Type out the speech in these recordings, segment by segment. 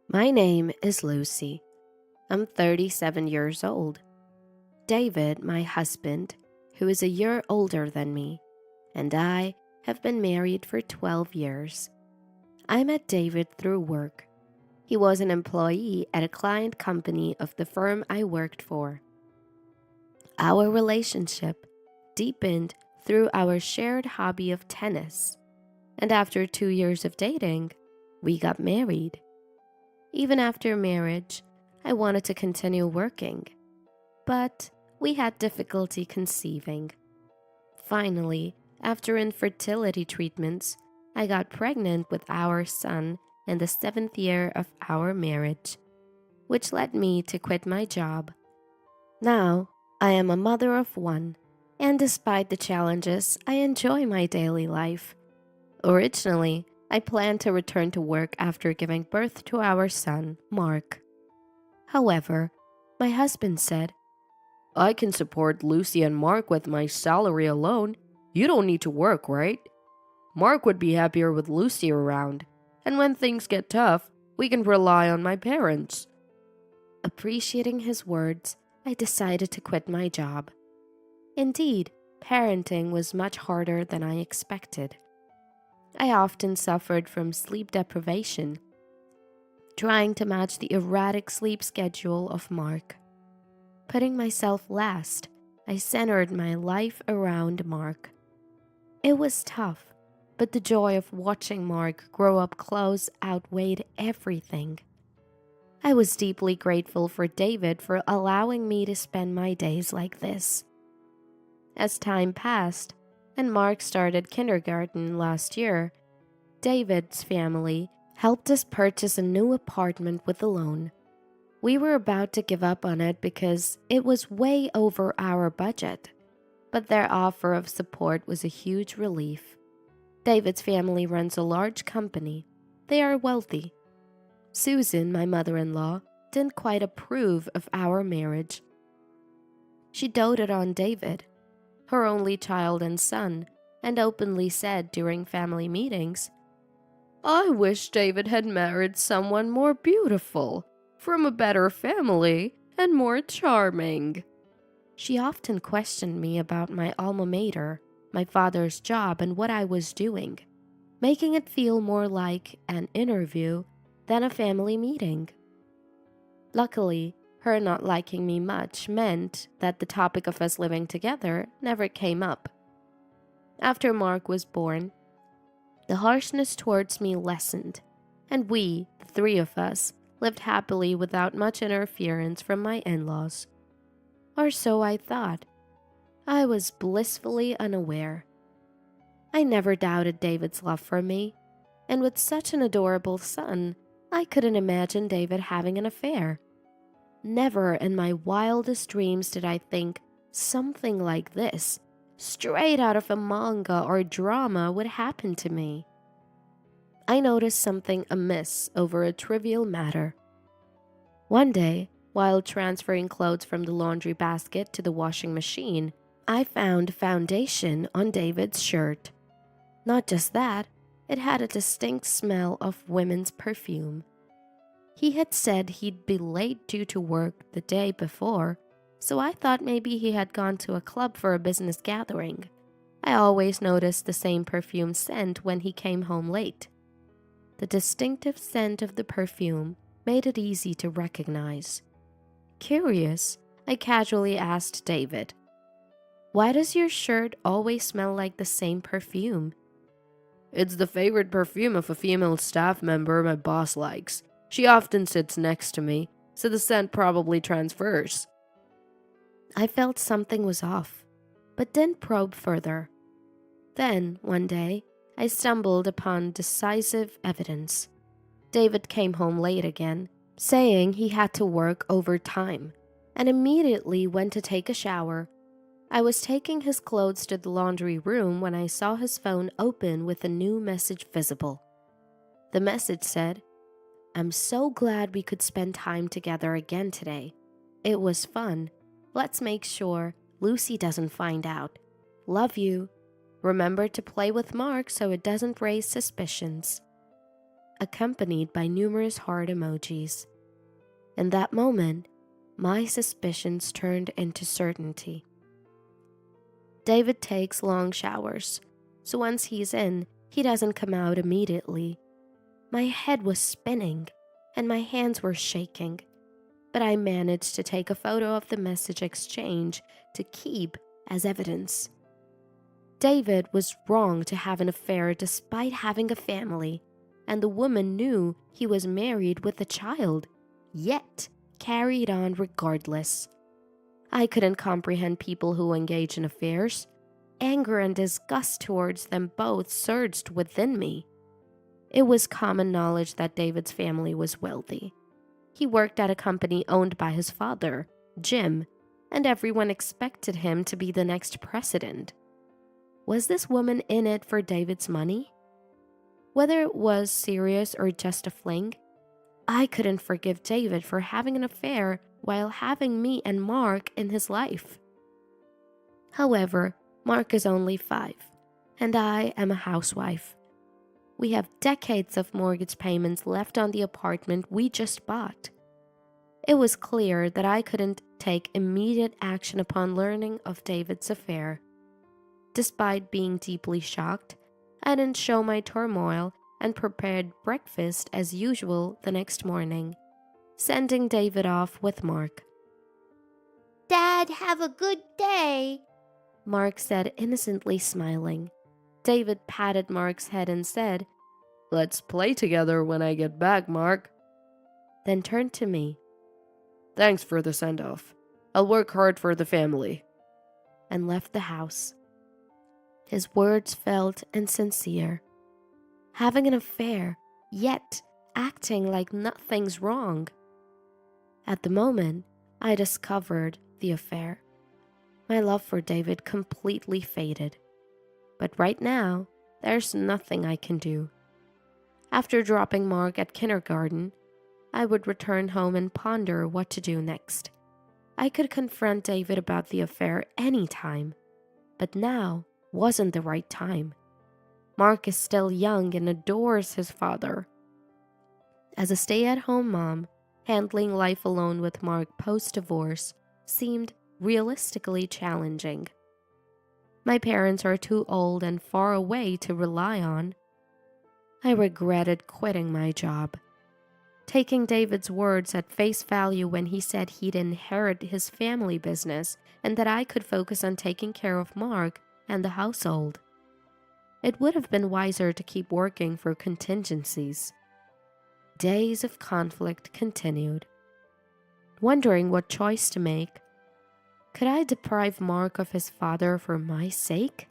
My name is Lucy. I'm 37 years old. David, my husband, who is a year older than me, and I have been married for 12 years. I met David through work. He was an employee at a client company of the firm I worked for. Our relationship deepened through our shared hobby of tennis, and after 2 years of dating, we got married. Even after marriage, I wanted to continue working, but we had difficulty conceiving. Finally, after infertility treatments, I got pregnant with our son in the 7th year of our marriage, which led me to quit my job. Now, I am a mother of one, and despite the challenges, I enjoy my daily life. Originally, I planned to return to work after giving birth to our son, Mark. However, my husband said, "I can support Lucy and Mark with my salary alone. You don't need to work, right? Mark would be happier with Lucy around, and when things get tough, we can rely on my parents." Appreciating his words, I decided to quit my job. Indeed, parenting was much harder than I expected. I often suffered from sleep deprivation, trying to match the erratic sleep schedule of Mark. Putting myself last, I centered my life around Mark. It was tough, but the joy of watching Mark grow up close outweighed everything. I was deeply grateful for David for allowing me to spend my days like this. As time passed, and Mark started kindergarten last year, David's family helped us purchase a new apartment with a loan. We were about to give up on it because it was way over our budget, but their offer of support was a huge relief. David's family runs a large company. They are wealthy. Susan, my mother-in-law, didn't quite approve of our marriage. She doted on David, her only child and son, and openly said during family meetings, "I wish David had married someone more beautiful, from a better family, and more charming." She often questioned me about my alma mater, my father's job, and what I was doing, making it feel more like an interview than a family meeting. Luckily, her not liking me much meant that the topic of us living together never came up. After Mark was born, the harshness towards me lessened, and we, the three of us, lived happily without much interference from my in-laws. Or so I thought. I was blissfully unaware. I never doubted David's love for me, and with such an adorable son, I couldn't imagine David having an affair. Never in my wildest dreams did I think something like this, straight out of a manga or drama, would happen to me. I noticed something amiss over a trivial matter. One day, while transferring clothes from the laundry basket to the washing machine, I found foundation on David's shirt. Not just that, it had a distinct smell of women's perfume. He had said he'd be late due to work the day before, so I thought maybe he had gone to a club for a business gathering. I always noticed the same perfume scent when he came home late. The distinctive scent of the perfume made it easy to recognize. Curious, I casually asked David, "Why does your shirt always smell like the same perfume?" "It's the favorite perfume of a female staff member my boss likes. She often sits next to me, so the scent probably transfers." I felt something was off, but didn't probe further. Then, one day, I stumbled upon decisive evidence. David came home late again, saying he had to work overtime, and immediately went to take a shower. I was taking his clothes to the laundry room when I saw his phone open with a new message visible. The message said, "I'm so glad we could spend time together again today. It was fun. Let's make sure Lucy doesn't find out. Love you. Remember to play with Mark so it doesn't raise suspicions." accompanied by numerous heart emojis. In that moment, my suspicions turned into certainty. David takes long showers, so once he's in, he doesn't come out immediately. My head was spinning, and my hands were shaking, but I managed to take a photo of the message exchange to keep as evidence. David was wrong to have an affair despite having a family, and the woman knew he was married with a child, yet carried on regardless. I couldn't comprehend people who engage in affairs. Anger and disgust towards them both surged within me. It was common knowledge that David's family was wealthy. He worked at a company owned by his father, Jim, and everyone expected him to be the next president. Was this woman in it for David's money? Whether it was serious or just a fling, I couldn't forgive David for having an affair while having me and Mark in his life. However, Mark is only 5, and I am a housewife. We have decades of mortgage payments left on the apartment we just bought. It was clear that I couldn't take immediate action upon learning of David's affair. Despite being deeply shocked, I didn't show my turmoil and prepared breakfast as usual the next morning, sending David off with Mark. "Dad, have a good day," Mark said, innocently smiling. David patted Mark's head and said, "Let's play together when I get back, Mark." Then turned to me. "Thanks for the send-off. I'll work hard for the family," and left the house. His words felt insincere. Having an affair, yet acting like nothing's wrong. At the moment, I discovered the affair. My love for David completely faded. But right now, there's nothing I can do. After dropping Mark at kindergarten, I would return home and ponder what to do next. I could confront David about the affair anytime, but now wasn't the right time. Mark is still young and adores his father. As a stay-at-home mom, handling life alone with Mark post-divorce seemed realistically challenging. My parents are too old and far away to rely on. I regretted quitting my job. Taking David's words at face value when he said he'd inherit his family business and that I could focus on taking care of Mark and the household. It would have been wiser to keep working for contingencies. Days of conflict continued. Wondering what choice to make. Could I deprive Mark of his father for my sake?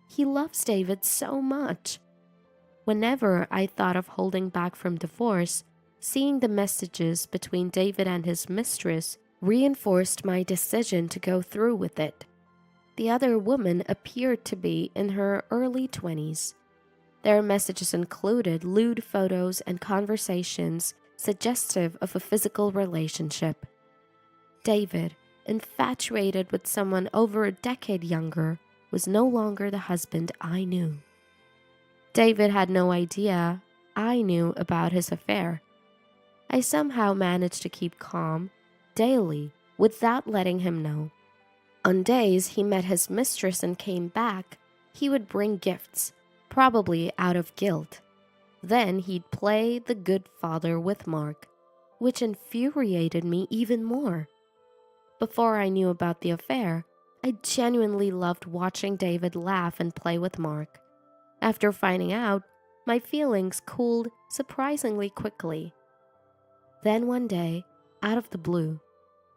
He loves David so much. Whenever I thought of holding back from divorce, seeing the messages between David and his mistress reinforced my decision to go through with it. The other woman appeared to be in her early 20s. Their messages included lewd photos and conversations suggestive of a physical relationship. David, infatuated with someone over a decade younger, was no longer the husband I knew. David had no idea I knew about his affair. I somehow managed to keep calm daily without letting him know. On days he met his mistress and came back, he would bring gifts, probably out of guilt. Then he'd play the good father with Mark, which infuriated me even more. Before I knew about the affair, I genuinely loved watching David laugh and play with Mark. After finding out, my feelings cooled surprisingly quickly. Then one day, out of the blue,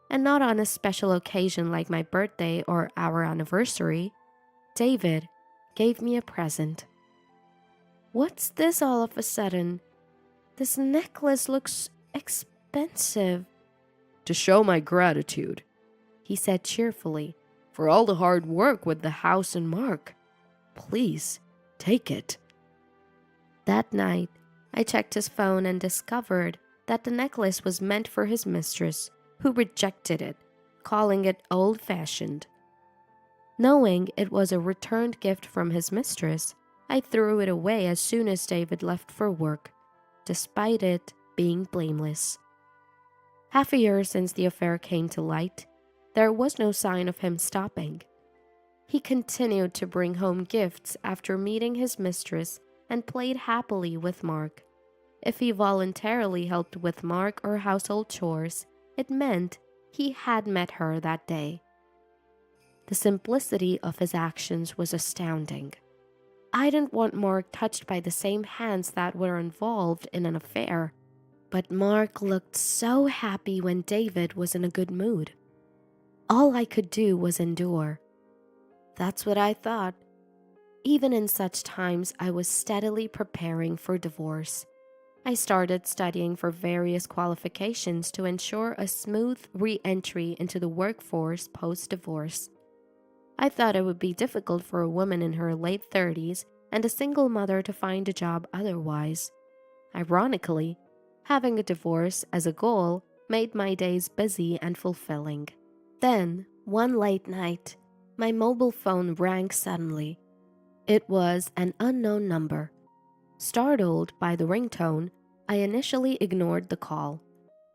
and not on a special occasion like my birthday or our anniversary, David gave me a present. "What's this all of a sudden? This necklace looks expensive." "To show my gratitude," he said cheerfully, "for all the hard work with the house and Mark. Please, take it." That night, I checked his phone and discovered that the necklace was meant for his mistress, who rejected it, calling it old-fashioned. Knowing it was a returned gift from his mistress, I threw it away as soon as David left for work. despite it being blameless. Half a year since the affair came to light, there was no sign of him stopping. He continued to bring home gifts after meeting his mistress and played happily with Mark. If he voluntarily helped with Mark or household chores, it meant he had met her that day. The simplicity of his actions was astounding. I didn't want Mark touched by the same hands that were involved in an affair, but Mark looked so happy when David was in a good mood. All I could do was endure. That's what I thought. Even in such times, I was steadily preparing for divorce. I started studying for various qualifications to ensure a smooth re-entry into the workforce post-divorce. I thought it would be difficult for a woman in her late 30s and a single mother to find a job otherwise. Ironically, having a divorce as a goal made my days busy and fulfilling. Then, one late night, my mobile phone rang suddenly. It was an unknown number. Startled by the ringtone, I initially ignored the call,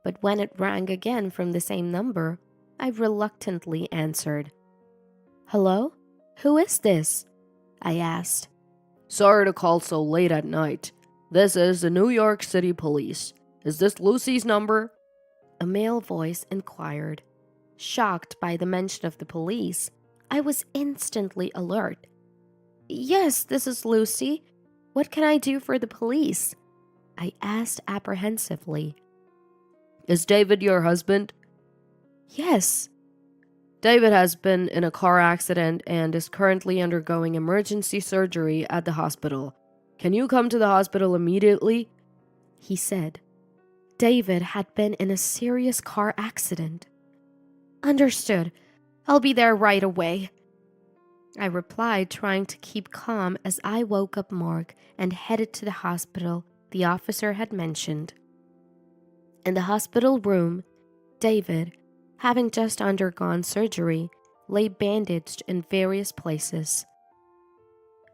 but when it rang again from the same number, I reluctantly answered. "Hello? Who is this?" I asked. "Sorry to call so late at night. This is the New York City Police. Is this Lucy's number?" A male voice inquired. Shocked by the mention of the police, I was instantly alert. "Yes, this is Lucy. What can I do for the police?" I asked apprehensively. "Is David your husband?" "Yes." "David has been in a car accident and is currently undergoing emergency surgery at the hospital. Can you come to the hospital immediately?" he said. David had been in a serious car accident. "Understood. I'll be there right away," I replied, trying to keep calm as I woke up Mark and headed to the hospital the officer had mentioned. In the hospital room, David, having just undergone surgery, lay bandaged in various places.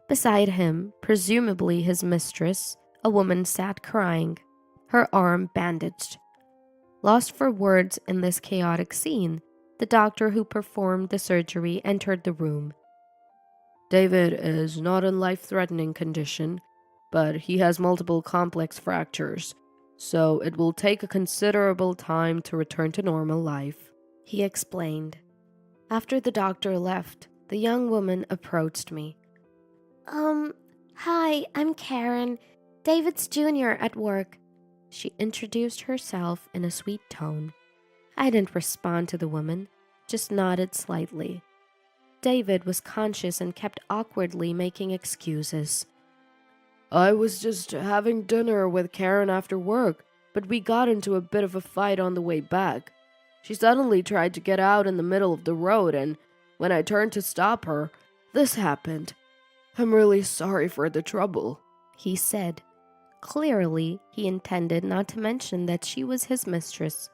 Beside him, presumably his mistress, a woman sat crying, her arm bandaged. Lost for words in this chaotic scene, the doctor who performed the surgery entered the room. "David is not in life-threatening condition, but he has multiple complex fractures, so it will take a considerable time to return to normal life," he explained. After the doctor left, the young woman approached me. Hi, I'm Karen, David's junior at work." She introduced herself in a sweet tone. I didn't respond to the woman, just nodded slightly. David was conscious and kept awkwardly making excuses. "I was just having dinner with Karen after work, but we got into a bit of a fight on the way back. She suddenly tried to get out in the middle of the road, and when I turned to stop her, this happened. I'm really sorry for the trouble," he said. Clearly, he intended not to mention that she was his mistress.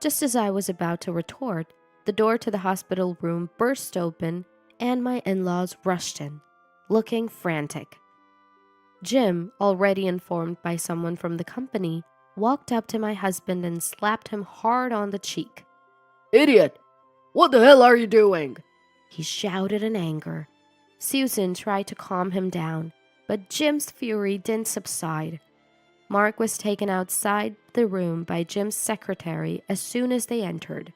Just as I was about to retort, the door to the hospital room burst open and my in-laws rushed in, looking frantic. Jim, already informed by someone from the company, walked up to my husband and slapped him hard on the cheek. "Idiot! What the hell are you doing?" he shouted in anger. Susan tried to calm him down, but Jim's fury didn't subside. Mark was taken outside the room by Jim's secretary as soon as they entered.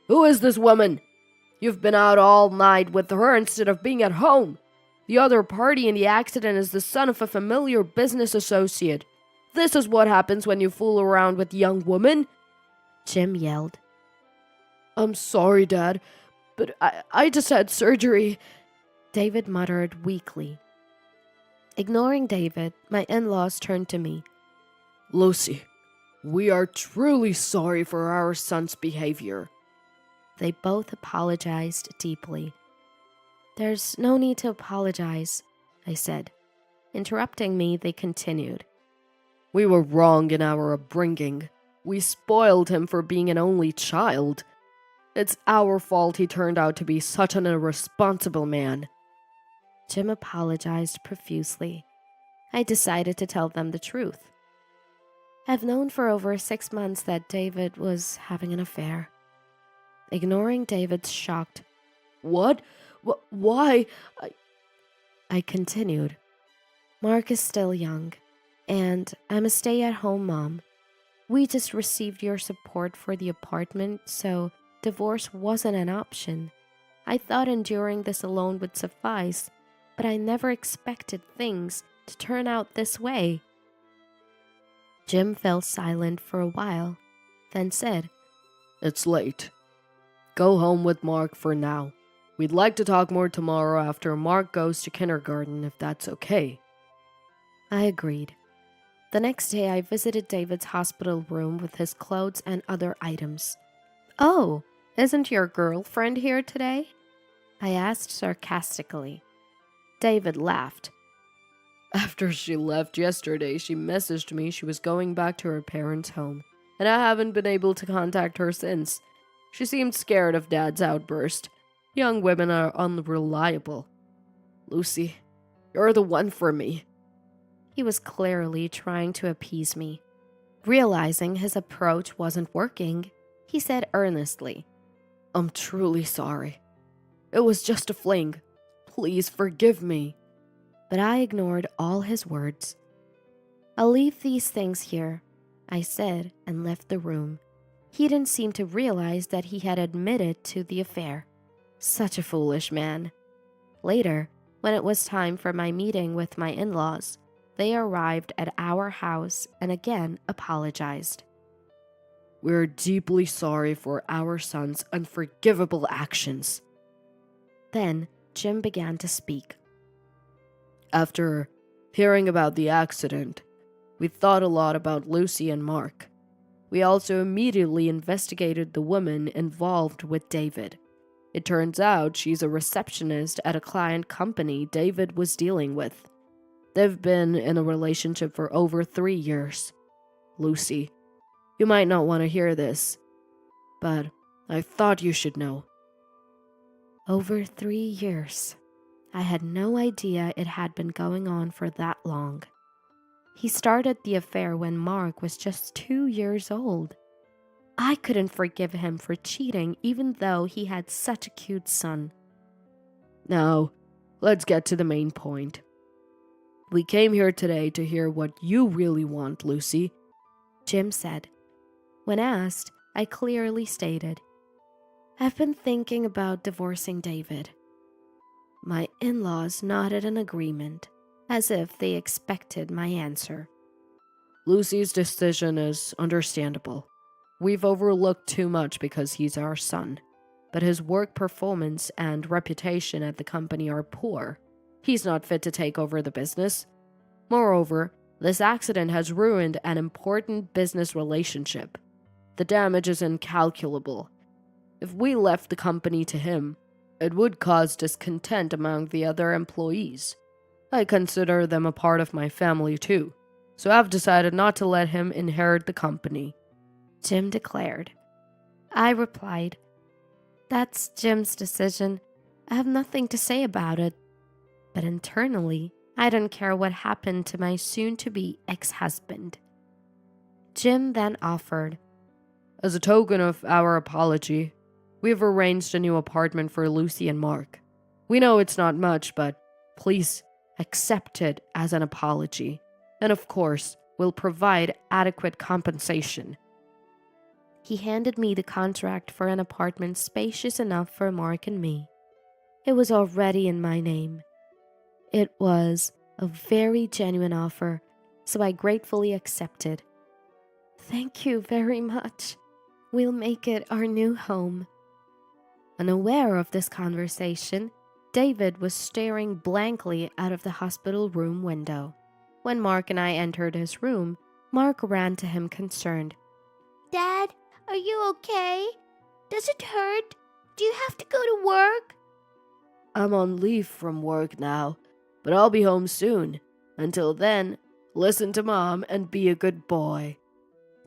"Who is this woman? You've been out all night with her instead of being at home. The other party in the accident is the son of a familiar business associate. This is what happens when you fool around with young women," Jim yelled. "I'm sorry, Dad, but I just had surgery," David muttered weakly. Ignoring David, my in-laws turned to me. "Lucy, we are truly sorry for our son's behavior." They both apologized deeply. "There's no need to apologize," I said. Interrupting me, they continued. "We were wrong in our upbringing. We spoiled him for being an only child. It's our fault he turned out to be such an irresponsible man." Jim apologized profusely. I decided to tell them the truth. I've known for over 6 months that David was having an affair. Ignoring David's shocked, What? Why? I continued. Mark is still young, and I'm a stay-at-home mom. We just received your support for the apartment, so divorce wasn't an option. I thought enduring this alone would suffice, but I never expected things to turn out this way. Jim fell silent for a while, then said, It's late. Go home with Mark for now. We'd like to talk more tomorrow after Mark goes to kindergarten, if that's okay. I agreed. The next day, I visited David's hospital room with his clothes and other items. Oh, isn't your girlfriend here today? I asked sarcastically. David laughed. After she left yesterday, she messaged me she was going back to her parents' home, and I haven't been able to contact her since. She seemed scared of Dad's outburst. Young women are unreliable. Lucy, you're the one for me. He was clearly trying to appease me. Realizing his approach wasn't working, he said earnestly, I'm truly sorry. It was just a fling. Please forgive me. But I ignored all his words. I'll leave these things here, I said, and left the room. He didn't seem to realize that he had admitted to the affair. Such a foolish man. Later, when it was time for my meeting with my in-laws, they arrived at our house and again apologized. We're deeply sorry for our son's unforgivable actions. Then Jim began to speak. After hearing about the accident, we thought a lot about Lucy and Mark. We also immediately investigated the woman involved with David. It turns out she's a receptionist at a client company David was dealing with. They've been in a relationship for over 3 years. Lucy, you might not want to hear this, but I thought you should know. Over 3 years. I had no idea it had been going on for that long. He started the affair when Mark was just 2 years old. I couldn't forgive him for cheating even though he had such a cute son. Now, let's get to the main point. We came here today to hear what you really want, Lucy, Jim said. When asked, I clearly stated, I've been thinking about divorcing David. My in-laws nodded in agreement, as if they expected my answer. Lucy's decision is understandable. We've overlooked too much because he's our son, but his work performance and reputation at the company are poor. He's not fit to take over the business. Moreover, this accident has ruined an important business relationship. The damage is incalculable. If we left the company to him, it would cause discontent among the other employees. I consider them a part of my family too, so I've decided not to let him inherit the company, Jim declared. I replied, That's Jim's decision. I have nothing to say about it. But internally, I don't care what happened to my soon-to-be ex-husband. Jim then offered, As a token of our apology, we've arranged a new apartment for Lucy and Mark. We know it's not much, but please accept it as an apology. And of course, we'll provide adequate compensation. He handed me the contract for an apartment spacious enough for Mark and me. It was already in my name. It was a very genuine offer, so I gratefully accepted. Thank you very much. We'll make it our new home. Unaware of this conversation, David was staring blankly out of the hospital room window. When Mark and I entered his room, Mark ran to him concerned. Dad, are you okay? Does it hurt? Do you have to go to work? I'm on leave from work now, but I'll be home soon. Until then, listen to Mom and be a good boy,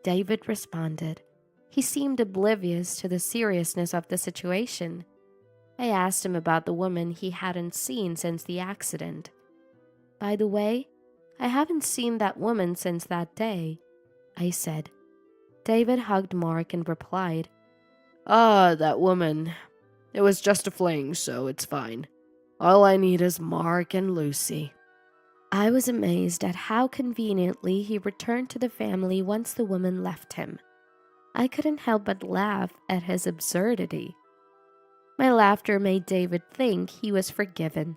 David responded. He seemed oblivious to the seriousness of the situation. I asked him about the woman he hadn't seen since the accident. By the way, I haven't seen that woman since that day. I said. David hugged Mark and replied, Ah, that woman. It was just a fling, so it's fine. All I need is Mark and Lucy. I was amazed at how conveniently he returned to the family once the woman left him. I couldn't help but laugh at his absurdity. My laughter made David think he was forgiven.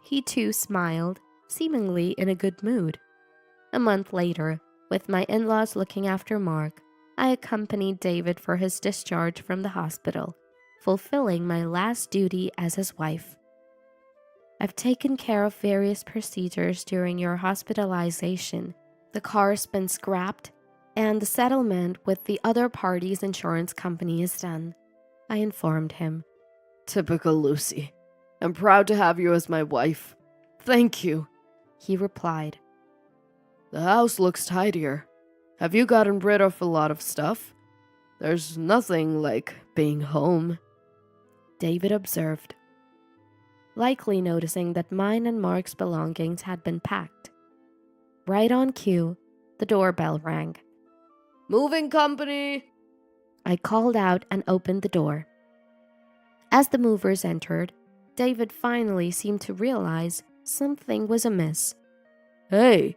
He too smiled, seemingly in a good mood. A month later, with my in-laws looking after Mark, I accompanied David for his discharge from the hospital, fulfilling my last duty as his wife. I've taken care of various procedures during your hospitalization. The car's been scrapped, and the settlement with the other party's insurance company is done, I informed him. Typical Lucy. I'm proud to have you as my wife. Thank you, he replied. The house looks tidier. Have you gotten rid of a lot of stuff? There's nothing like being home, David observed, likely noticing that mine and Mark's belongings had been packed. Right on cue, the doorbell rang. Moving company! I called out and opened the door. As the movers entered, David finally seemed to realize something was amiss. Hey,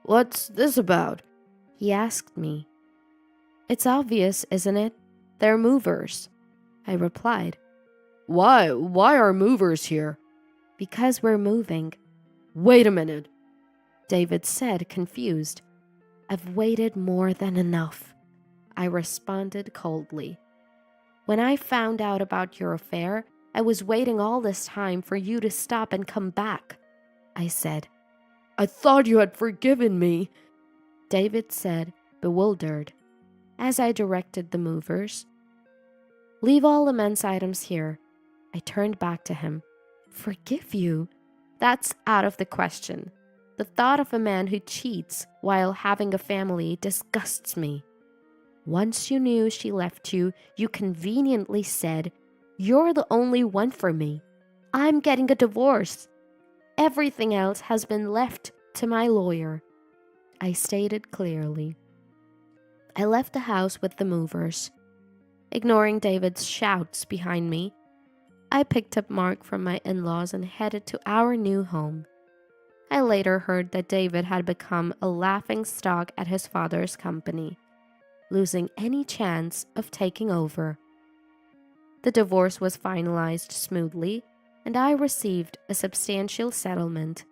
what's this about? He asked me. It's obvious, isn't it? They're movers, I replied. Why? Why are movers here? Because we're moving. Wait a minute, David said, confused. I've waited more than enough, I responded coldly. When I found out about your affair, I was waiting all this time for you to stop and come back, I said. I thought you had forgiven me, David said, bewildered, as I directed the movers. Leave all the men's items here. I turned back to him. Forgive you? That's out of the question. The thought of a man who cheats while having a family disgusts me. Once you knew she left you, you conveniently said, "You're the only one for me. I'm getting a divorce. Everything else has been left to my lawyer," I stated clearly. I left the house with the movers. Ignoring David's shouts behind me, I picked up Mark from my in-laws and headed to our new home. I later heard that David had become a laughingstock at his father's company, losing any chance of taking over. The divorce was finalized smoothly, and I received a substantial settlement.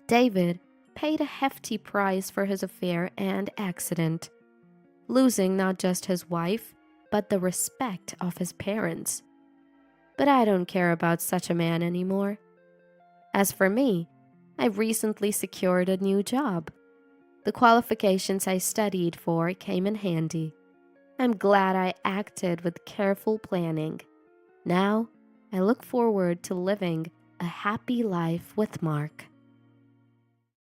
David paid a hefty price for his affair and accident, losing not just his wife, but the respect of his parents. But I don't care about such a man anymore. As for me, I've recently secured a new job. The qualifications I studied for came in handy. I'm glad I acted with careful planning. Now, I look forward to living a happy life with Mark.